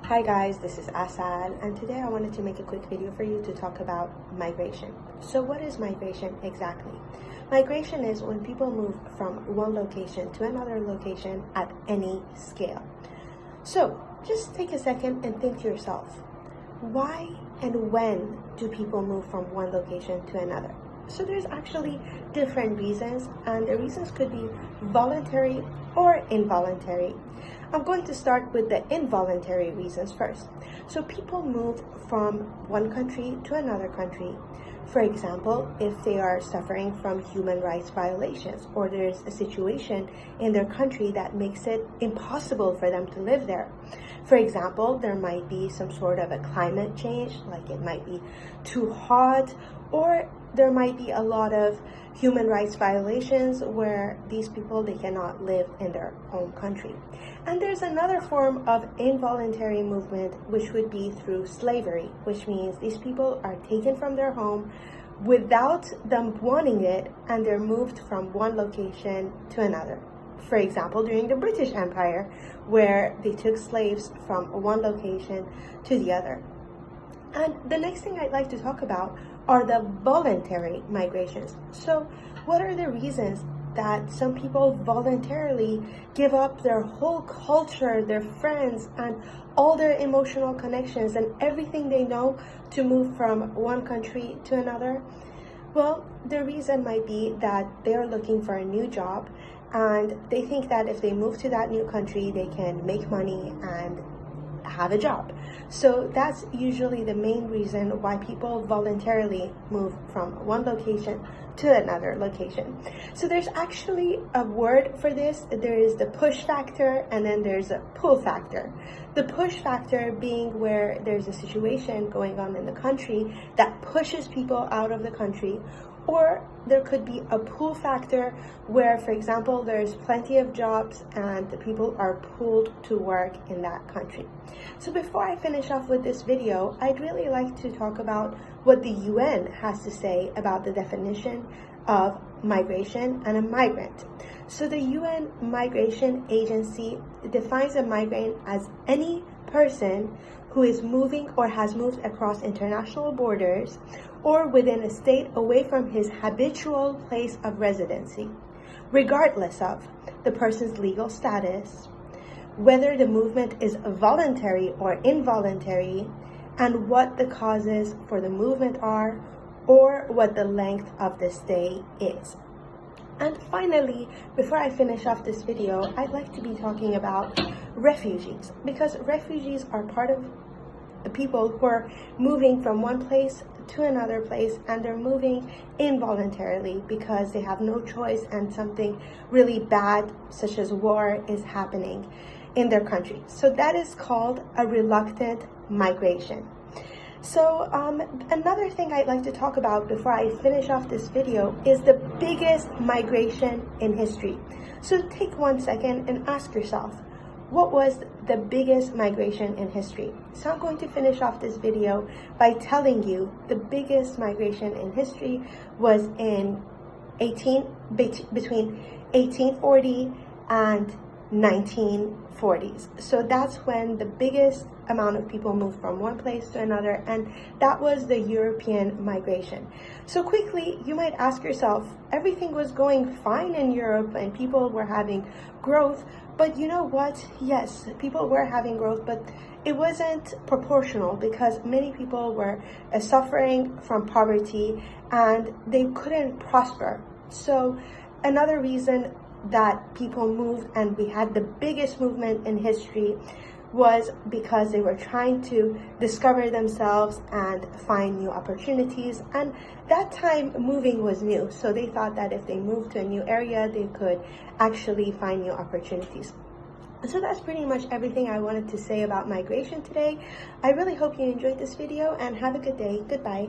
Hi guys, this is Asal, and today I wanted to make a quick video for you to talk about migration. So what is migration exactly? Migration is when people move from one location to another location at any scale. So just take a second and think to yourself, why and when do people move from one location to another? So there's actually different reasons, and the reasons could be voluntary or involuntary. I'm going to start with the involuntary reasons first. So people move from one country to another country. For example, if they are suffering from human rights violations, or there's a situation in their country that makes it impossible for them to live there. For example, there might be some sort of a climate change, like it might be too hot, or there might be a lot of human rights violations where these people, they cannot live in their home country. And there's another form of involuntary movement, which would be through slavery, which means these people are taken from their home without them wanting it, and they're moved from one location to another. For example, during the British Empire, where they took slaves from one location to the other. And the next thing I'd like to talk about are the voluntary migrations. So what are the reasons that some people voluntarily give up their whole culture, their friends, and all their emotional connections and everything they know to move from one country to another? Well, the reason might be that they're looking for a new job, and they think that if they move to that new country, they can make money and have a job. So that's usually the main reason why people voluntarily move from one location to another location. So there's actually a word for this. There is the push factor, and then there's a pull factor. The push factor being where there's a situation going on in the country that pushes people out of the country, or there could be a pull factor where, for example, there's plenty of jobs and the people are pulled to work in that country. So before I finish off with this video, I'd really like to talk about what the UN has to say about the definition of migration and a migrant. So the UN Migration Agency defines a migrant as any person who is moving or has moved across international borders or within a state away from his habitual place of residency, regardless of the person's legal status, whether the movement is voluntary or involuntary, and what the causes for the movement are, or what the length of the stay is. And finally, before I finish off this video, I'd like to be talking about refugees, because refugees are part of the people who are moving from one place to another place, and they're moving involuntarily because they have no choice and something really bad, such as war, is happening in their country. So that is called a reluctant migration. So another thing I'd like to talk about before I finish off this video is the biggest migration in history. So take 1 second and ask yourself, what was the biggest migration in history? So I'm going to finish off this video by telling you the biggest migration in history was in between 1840 and 1940s. So that's when the biggest amount of people moved from one place to another, and that was the European migration. So quickly, you might ask yourself, everything was going fine in Europe and people were having growth, but you know what? Yes, people were having growth, but it wasn't proportional because many people were suffering from poverty and they couldn't prosper. So another reason that people moved and we had the biggest movement in history was because they were trying to discover themselves and find new opportunities. And that time moving was new. So they thought that if they moved to a new area, they could actually find new opportunities. So that's pretty much everything I wanted to say about migration today. I really hope you enjoyed this video and have a good day. Goodbye.